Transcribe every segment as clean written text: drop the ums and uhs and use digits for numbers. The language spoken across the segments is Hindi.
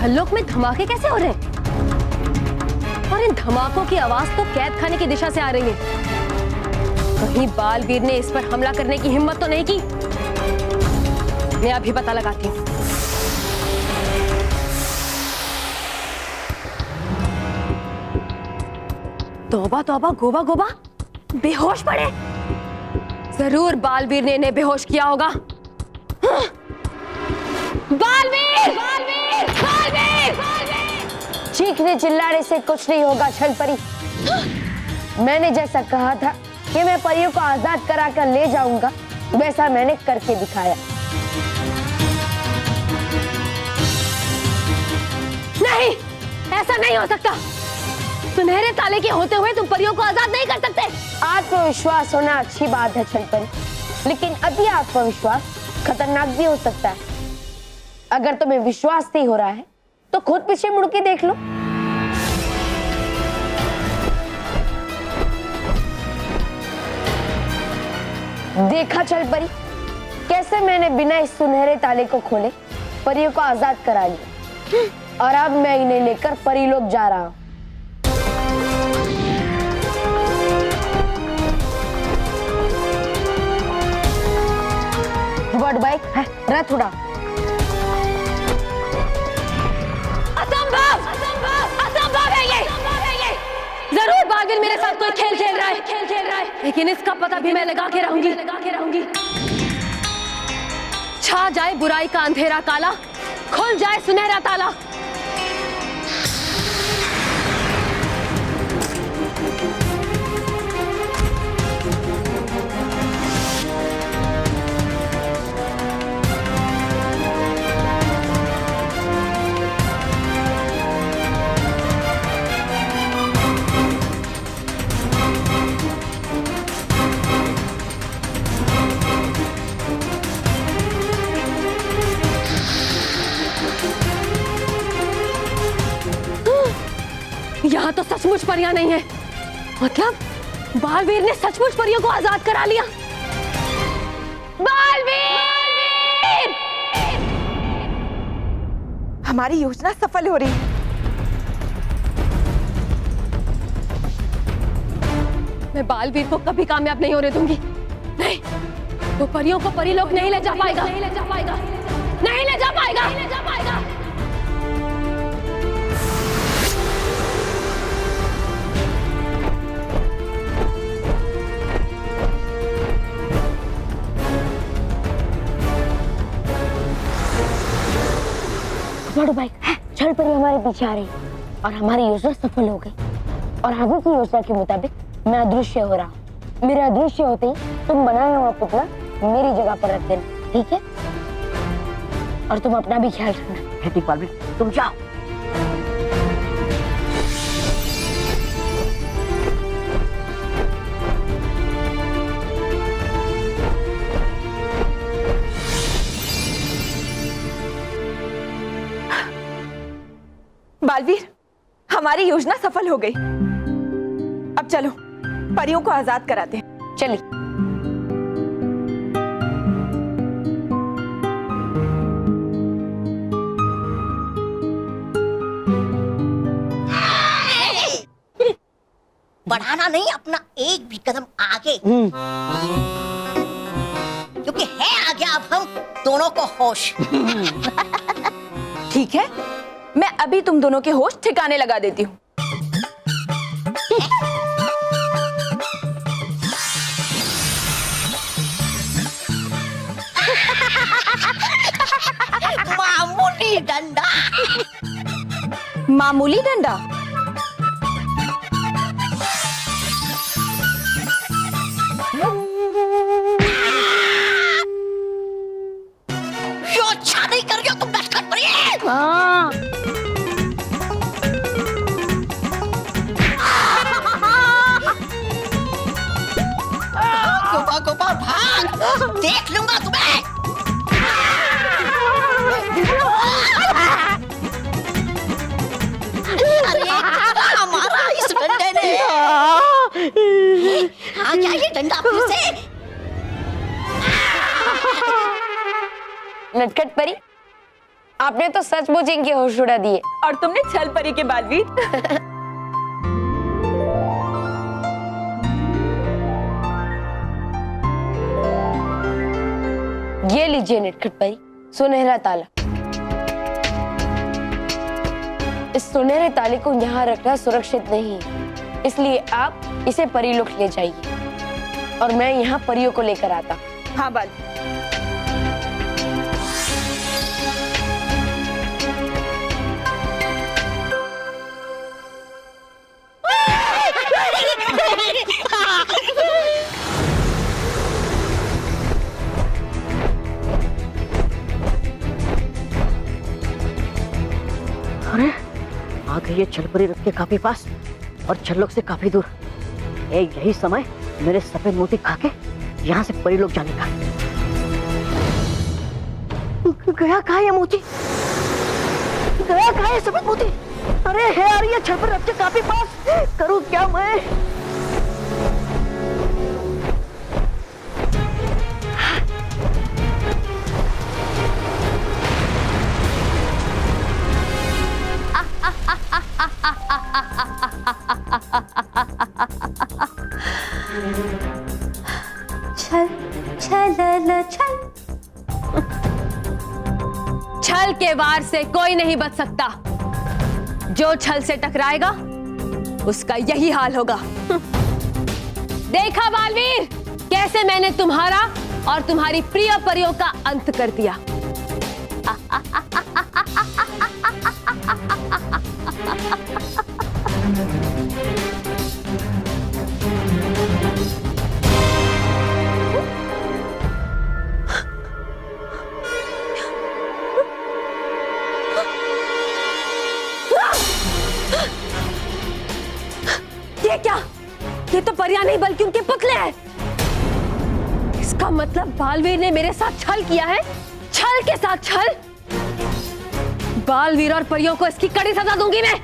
हल्लोक में धमाके कैसे हो रहे हैं? और इन धमाकों की आवाज तो कैद खाने की दिशा से आ रही है। कहीं बालवीर ने इस पर हमला करने की हिम्मत तो नहीं की? मैं अभी पता लगाती हूँ। तौबा तौबा, गोबा गोबा, बेहोश पड़े। जरूर बालवीर ने इन्हें बेहोश किया होगा। बालवीर! बालवीर! बालवीर! चीखने चिल्लाने से कुछ नहीं होगा छल परी। मैंने जैसा कहा था कि मैं परियों को आजाद कराकर ले जाऊंगा, वैसा मैंने करके दिखाया। नहीं, ऐसा नहीं हो सकता। सुनहरे ताले के होते हुए तुम परियों को आजाद नहीं कर सकते। आत्मविश्वास होना अच्छी बात है छल परी, लेकिन अति आत्मविश्वास खतरनाक भी हो सकता है। अगर तुम्हें विश्वास नहीं हो रहा है तो खुद पीछे मुड़ के देख लो। देखा छल परी, कैसे मैंने बिना इस सुनहरे ताले को खोले परियों को आजाद करा लिया। और अब मैं इन्हें लेकर परीलोक जा रहा हूं। बाइक है, रथ उड़ा। असंभव! असंभव! असंभव है ये! जरूर बालवीर मेरे साथ कोई खेल खेल रहा है, लेकिन इसका पता भी मैं लगा के रहूंगी। छा जाए बुराई का अंधेरा काला, खुल जाए सुनहरा ताला। यहाँ तो सचमुच परियां नहीं है। मतलब बालवीर ने सचमुच परियों को आजाद करा लिया। बालवीर! हमारी योजना सफल हो रही है। मैं बालवीर को कभी कामयाब नहीं होने दूंगी। नहीं, वो परियों को परीलोक नहीं ले जा पाएगा। नहीं ले जा पाएगा। बड़ो बाइक है, छल परी हमारे पीछे आ रही और हमारी योजना सफल हो गई। और आगे की योजना के मुताबिक मैं अदृश्य हो रहा हूँ। मेरे अदृश्य होते ही तुम बनाया हुआ पुतला मेरी जगह पर रख देना, ठीक है? और तुम अपना भी ख्याल रखना। ठीक बालवीर, तुम जाओ। बालवीर, हमारी योजना सफल हो गई। अब चलो परियों को आजाद कराते हैं। चलिए। बढ़ाना नहीं, अपना एक भी कदम आगे, क्योंकि है आगे अब हम दोनों को होश। ठीक है, मैं अभी तुम दोनों के होश ठिकाने लगा देती हूँ। मामूली डंडा। मामूली डंडा? जो अच्छा नहीं कर रही हो तुम नटखट परी। हाँ। गोपा गोपा भाग, देख लूंगा तुम्हें। अरे हमारा इस डंडे ने आ गया ये डंडा फिर से। नटखट परी, आपने तो सचमुच इनके होश उड़ा दिए। और तुमने छल परी के बालवीर। ये लीजिए नटखट परी, सुनहरा ताला। इस सुनहरे ताले को यहाँ रखना सुरक्षित नहीं है, इसलिए आप इसे परीलोक ले जाइए और मैं यहाँ परियों को लेकर आता। हाँ बालवीर। अरे आ गई ये छलपरी रथ के काफी पास और छल्लोक से काफी दूर। यही समय मेरे सफेद मोती खा के यहाँ से परीलोक जाने का। गया कहा ये मोती? गया कहा ये सफेद मोती? अरे है आ रही है छलपरी रथ के काफी पास। करूँ क्या मैं? छल छल छल। छल के वार से कोई नहीं बच सकता। जो छल से टकराएगा उसका यही हाल होगा। देखा बालवीर, कैसे मैंने तुम्हारा और तुम्हारी प्रिय परियों का अंत कर दिया। ये क्या? ये तो परियां नहीं बल्कि उनके पुतले हैं। इसका मतलब बालवीर ने मेरे साथ छल किया है। छल के साथ छल। बालवीर और परियों को इसकी कड़ी सजा दूंगी मैं।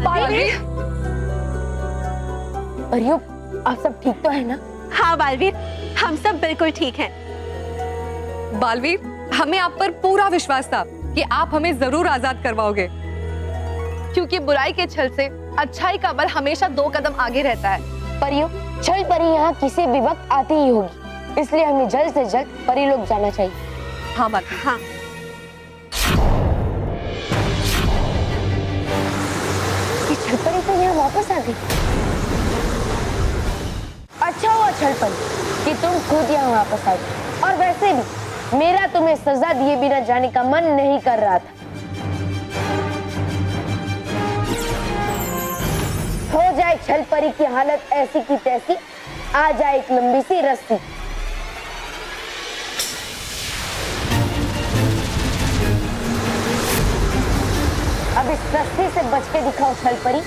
बालवीर। परियों, आप सब ठीक तो है ना? हाँ बालवीर, हम सब बिल्कुल ठीक हैं। बालवीर, हमें आप पर पूरा विश्वास था कि आप हमें जरूर आजाद करवाओगे, क्योंकि बुराई के छल से अच्छाई का बल हमेशा 2 कदम आगे रहता है। परियों, छल परी यहाँ किसी भी वक्त आती ही होगी, इसलिए हमें जल्द से जल्द परीलोक जाना चाहिए। हाँ बालवीर। हाँ। ये छल परी तो यहाँ वापस आ गई। अच्छा हुआ छल परी कि तुम खुद यहाँ वापस आ गई। और वैसे भी मेरा तुम्हें सजा दिए बिना जाने का मन नहीं कर रहा था। हो जाए छल परी की हालत ऐसी की तैसी, आ जाए एक लंबी सी रस्सी। अब इस रस्सी से बच के दिखाओ छल परी।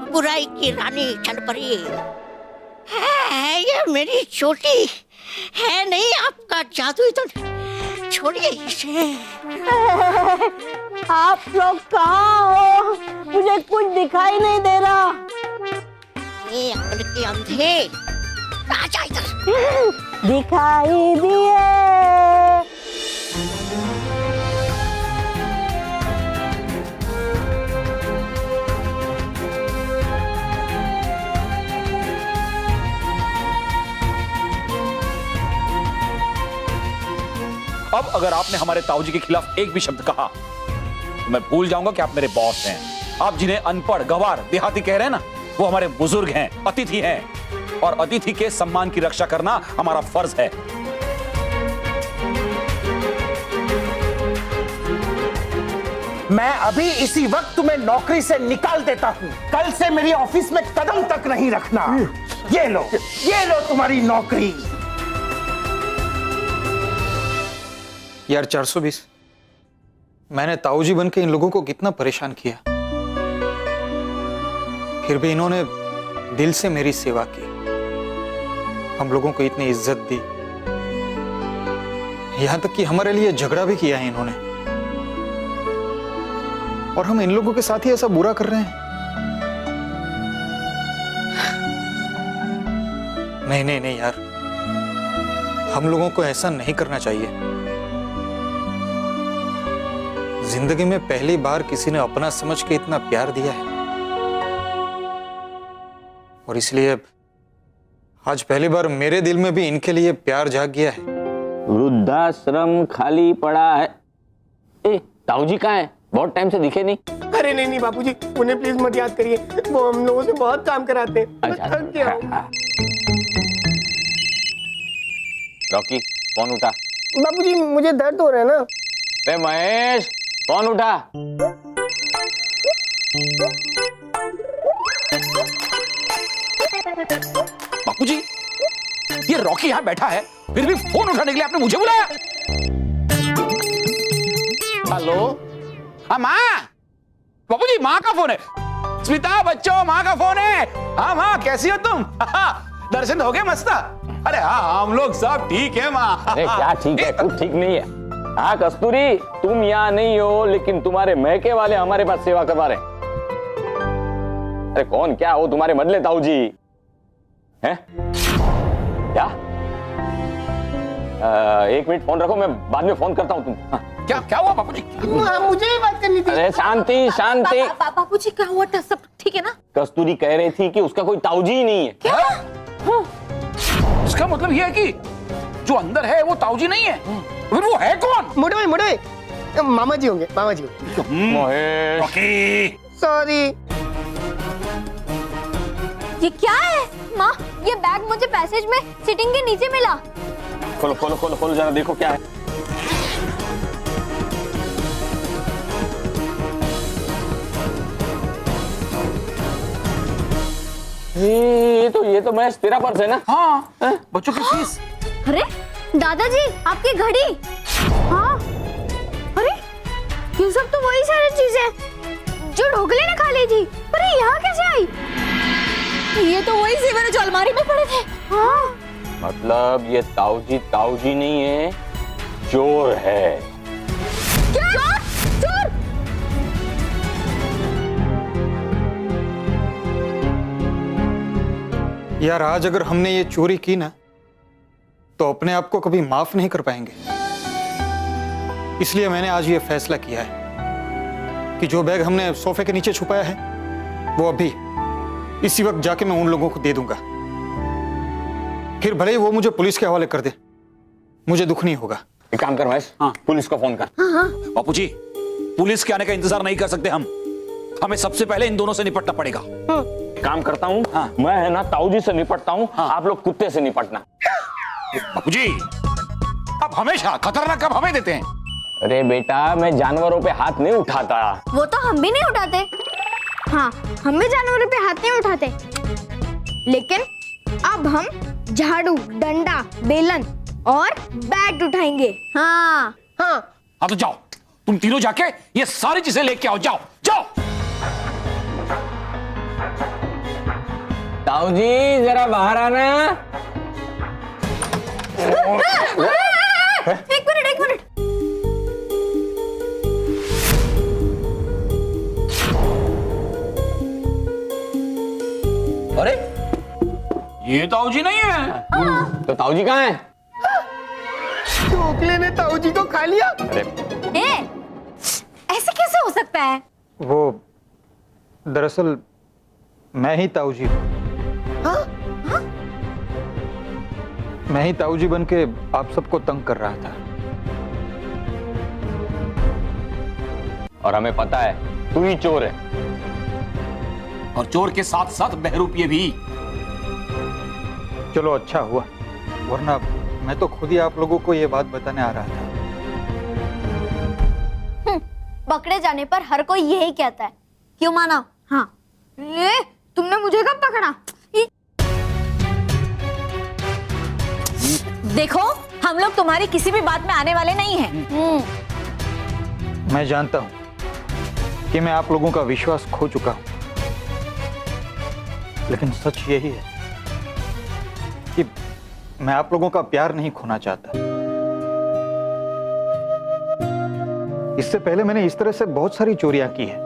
बुराई की रानी छलपरी है ये मेरी चोटी है नहीं आपका जादू तो छोड़िए इसे। आप लोग कहाँ हो? मुझे कुछ दिखाई नहीं दे रहा। ये अकल के अंधे आजा इधर। दिखाई दिए। अब अगर आपने हमारे ताऊजी के खिलाफ एक भी शब्द कहा तो मैं भूल जाऊंगा कि आप मेरे बॉस हैं। आप जिन्हें अनपढ़, गवार, देहाती कह रहे हैं ना, वो हमारे बुजुर्ग हैं, अतिथि हैं, और अतिथि के सम्मान की रक्षा करना हमारा फर्ज है। मैं अभी इसी वक्त तुम्हें नौकरी से निकाल देता हूँ। कल से मेरी ऑफिस में कदम तक नहीं रखना। ये लो तुम्हारी नौकरी। यार 420, मैंने ताऊजी बन के इन लोगों को कितना परेशान किया, फिर भी इन्होंने दिल से मेरी सेवा की, हम लोगों को इतनी इज्जत दी, यहां तक कि हमारे लिए झगड़ा भी किया है इन्होंने, और हम इन लोगों के साथ ही ऐसा बुरा कर रहे हैं। नहीं नहीं नहीं यार, हम लोगों को ऐसा नहीं करना चाहिए। जिंदगी में पहली बार किसी ने अपना समझ के इतना प्यार दिया है, और इसलिए आज पहली बार मेरे दिल में भी इनके लिए प्यार जाग गया है। वृद्धाश्रम खाली पड़ा है। ए, ताऊजी कहाँ है? बहुत टाइम से दिखे नहीं। अरे नहीं बापूजी, उन्हें प्लीज मत याद करिए, वो हम लोगों से बहुत काम कराते हैं। अच्छा, थक गया हूँ। रॉकी, फोन उठा। बापूजी मुझे दर्द हो रहा है ना। रे महेश, फोन उठा। बापूजी, ये रॉकी यहाँ बैठा है, फिर भी फोन उठाने के लिए आपने मुझे बुलाया? हेलो, हाँ माँ। बापूजी, माँ का फोन है। स्मिता बच्चों, माँ का फोन है। हाँ माँ, कैसी हो तुम? दर्शन हो गए मस्त? अरे हाँ, हम लोग सब ठीक है माँ। अरे क्या ठीक है, कुछ ठीक नहीं है। हाँ कस्तूरी, तुम यहाँ नहीं हो, लेकिन तुम्हारे महके वाले हमारे पास सेवा करवा रहे हैं। अरे कौन क्या हो तुम्हारे बदले ताऊजी? हैं? क्या? 1 मिनट फोन रखो, मैं बाद में फोन करता हूँ। तुम क्या हुआ बापूजी? मुझे ही बात करनी थी। अरे शांति शांति। बापूजी क्या हुआ था? सब ठीक है ना? कस्तूरी कह रही थी कि उसका कोई ताऊजी ही नहीं है। क्या? इसका मतलब यह है कि जो अंदर है वो ताऊजी नहीं है, फिर वो है कौन? मोटे भाई, मामा जी होंगे, मामा जी होंगे। महेश, सॉरी। ये क्या है माँ? ये बैग मुझे पैसेज में सिटिंग के नीचे मिला। खोलो खोलो खोलो खोलो, जरा देखो क्या है। ये तो महेश तेरा पर्स है ना? हाँ, बच्चों की फीस। अरे दादाजी, आपकी घड़ी। हाँ, अरे ये सब तो वही सारी चीजें जो ढोकले ने खा ली थी। अरे यहाँ कैसे आई? ये तो वही जेवर जो अलमारी में पड़े थे। हाँ, मतलब ये ताऊजी नहीं है, चोर है। क्या? चोर? यार आज अगर हमने ये चोरी की ना, तो अपने आप को कभी माफ नहीं कर पाएंगे। इसलिए मैंने आज ये फैसला किया है कि जो बैग हमने सोफे के नीचे छुपाया है, वो अभी इसी वक्त जाके मैं उन लोगों को दे दूंगा। फिर भले ही वो मुझे पुलिस के हवाले कर दे, मुझे दुख नहीं होगा। एक काम कर महेश, हाँ, पुलिस को फोन कर। बापूजी, पुलिस के आने का इंतजार नहीं कर सकते हम, हमें सबसे पहले इन दोनों से निपटना पड़ेगा। काम करता हूँ, हाँ। मैं है ना ताऊजी से निपटता हूँ, हाँ। आप लोग कुत्ते से निपटना। बापूजी, आप हमेशा खतरनाक कब हमें देते हैं? अरे बेटा, मैं जानवरों पे हाथ नहीं उठाता। वो तो हम भी नहीं उठाते। हाँ, हम भी जानवरों पे हाथ नहीं उठाते, लेकिन अब हम झाड़ू, डंडा, बेलन और बैट उठाएंगे। हाँ हाँ, हाँ तो जाओ, तुम तीनों जाके ये सारी चीजें लेके आओ। जाओ जाओ। ताऊजी जरा बाहर आना। एक मिनट। अरे ये ताऊजी नहीं है। तो ताऊजी कहाँ है? ढोकले ने ताऊजी को खा लिया। अरे ऐसे कैसे हो सकता है? वो दरअसल मैं ही ताऊजी हूँ। मैं ही ताऊजी बन के आप सबको तंग कर रहा था। और हमें पता है तू ही चोर है, और चोर के साथ साथ बहरूपिये भी। चलो अच्छा हुआ, वरना मैं तो खुद ही आप लोगों को ये बात बताने आ रहा था। पकड़े जाने पर हर कोई यही कहता है, क्यों माना? हाँ, तुमने मुझे कब पकड़ा? देखो, हम लोग तुम्हारी किसी भी बात में आने वाले नहीं हैं। मैं जानता हूं कि मैं आप लोगों का विश्वास खो चुका हूं, लेकिन सच यही है कि मैं आप लोगों का प्यार नहीं खोना चाहता। इससे पहले मैंने इस तरह से बहुत सारी चोरियां की है,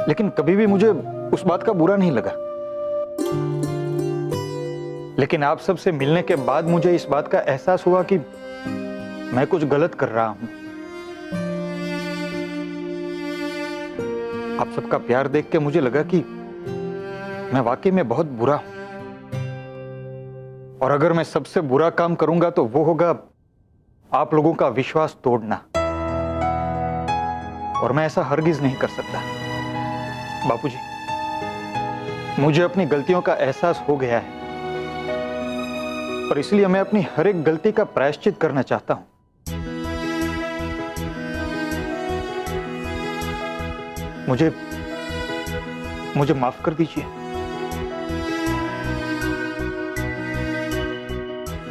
लेकिन कभी भी मुझे उस बात का बुरा नहीं लगा। लेकिन आप सबसे मिलने के बाद मुझे इस बात का एहसास हुआ कि मैं कुछ गलत कर रहा हूं। आप सबका प्यार देख के मुझे लगा कि मैं वाकई में बहुत बुरा हूं, और अगर मैं सबसे बुरा काम करूंगा तो वो होगा आप लोगों का विश्वास तोड़ना, और मैं ऐसा हरगिज नहीं कर सकता। बापूजी, मुझे अपनी गलतियों का एहसास हो गया है, और इसलिए मैं अपनी हर एक गलती का प्रायश्चित करना चाहता हूं। मुझे माफ कर दीजिए।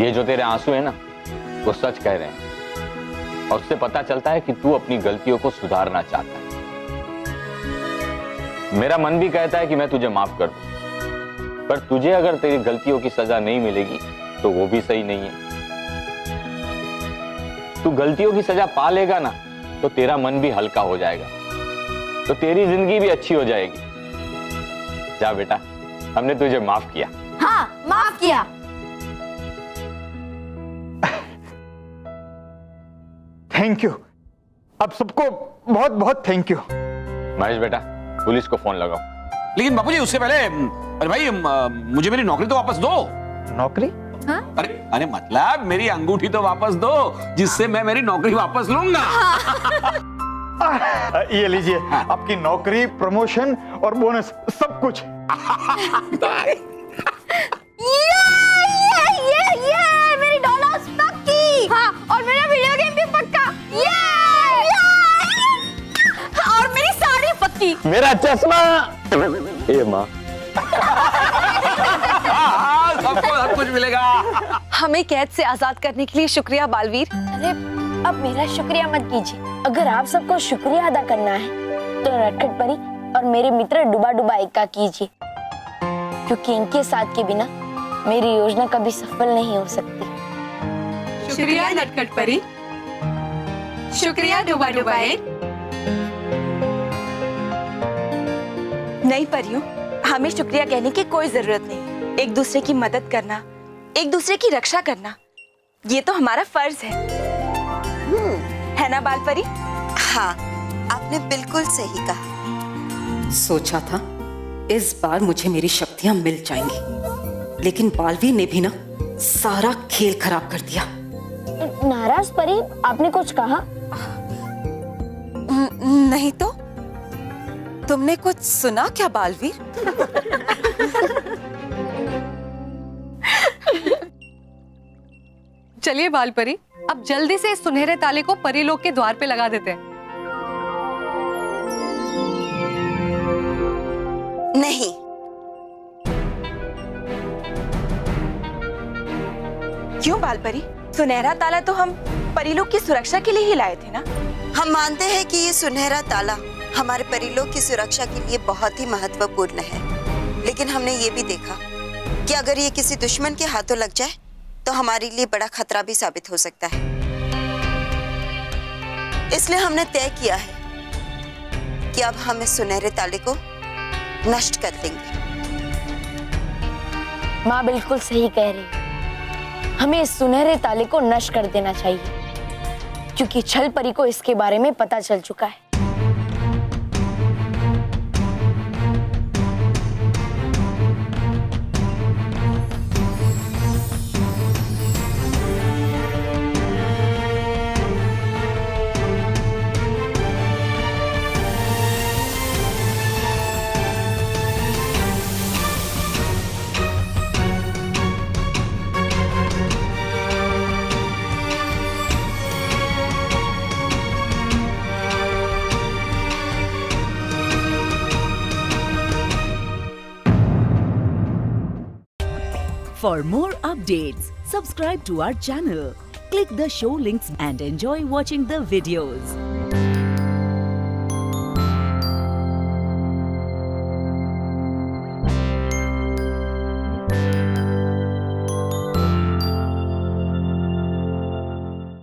ये जो तेरे आंसू है ना, वो सच कह रहे हैं, और उससे पता चलता है कि तू अपनी गलतियों को सुधारना चाहता है। मेरा मन भी कहता है कि मैं तुझे माफ कर दूं, पर तुझे अगर तेरी गलतियों की सजा नहीं मिलेगी तो वो भी सही नहीं है। तू गलतियों की सजा पा लेगा ना, तो तेरा मन भी हल्का हो जाएगा, तो तेरी जिंदगी भी अच्छी हो जाएगी। जा बेटा, हमने तुझे माफ किया। हाँ, माफ किया। थैंक यू, आप सबको बहुत बहुत थैंक यू। महेश बेटा, पुलिस को फोन लगाओ। लेकिन बापूजी, उससे पहले अरे भाई, मुझे मेरी नौकरी तो वापस दो। नौकरी? हाँ? अरे मतलब मेरी अंगूठी तो वापस दो, जिससे मैं मेरी नौकरी वापस लूंगा। ये लीजिए, आपकी नौकरी, प्रमोशन और बोनस, सब कुछ। ये मेरी डॉलर्स पक्की। हाँ, और मेरा वीडियो गेम भी पक्का। और मेरी साड़ी पक्की। मेरा चश्मा। ए माँ, सबको सब कुछ मिलेगा। हमें कैद से आजाद करने के लिए शुक्रिया बालवीर। अरे, अब मेरा शुक्रिया मत कीजिए। अगर आप सबको शुक्रिया अदा करना है तो नटखट परी और मेरे मित्र डुबा डुबा एक का कीजिए, क्योंकि इनके साथ के बिना मेरी योजना कभी सफल नहीं हो सकती। शुक्रिया नटखट परी, शुक्रिया डुबा डुबा एक। नहीं परियों, हमें शुक्रिया कहने की कोई जरूरत नहीं। एक दूसरे की मदद करना, एक दूसरे की रक्षा करना, ये तो हमारा फर्ज है ना बाल परी? हाँ, आपने बिल्कुल सही कहा। सोचा था इस बार मुझे मेरी शक्तियां मिल जाएंगी, लेकिन बालवीर ने भी ना सारा खेल खराब कर दिया। नाराज परी, आपने कुछ कहा? नहीं तो तुमने कुछ सुना क्या बालवीर? चलिए बालपरी, अब जल्दी से इस सुनहरे ताले को परीलोक के द्वार पे लगा देते हैं। नहीं, क्यों बालपरी? सुनहरा ताला तो हम परीलोक की सुरक्षा के लिए ही लाए थे ना। हम मानते हैं कि ये सुनहरा ताला हमारे परीलोक की सुरक्षा के लिए बहुत ही महत्वपूर्ण है, लेकिन हमने ये भी देखा कि अगर ये किसी दुश्मन के हाथों लग जाए तो हमारे लिए बड़ा खतरा भी साबित हो सकता है। इसलिए हमने तय किया है कि अब हम इस सुनहरे ताले को नष्ट कर देंगे। माँ बिल्कुल सही कह रही है, हमें इस सुनहरे ताले को नष्ट कर देना चाहिए, क्योंकि छल परी को इसके बारे में पता चल चुका है। For more updates, subscribe to our channel, click the show links and enjoy watching the videos.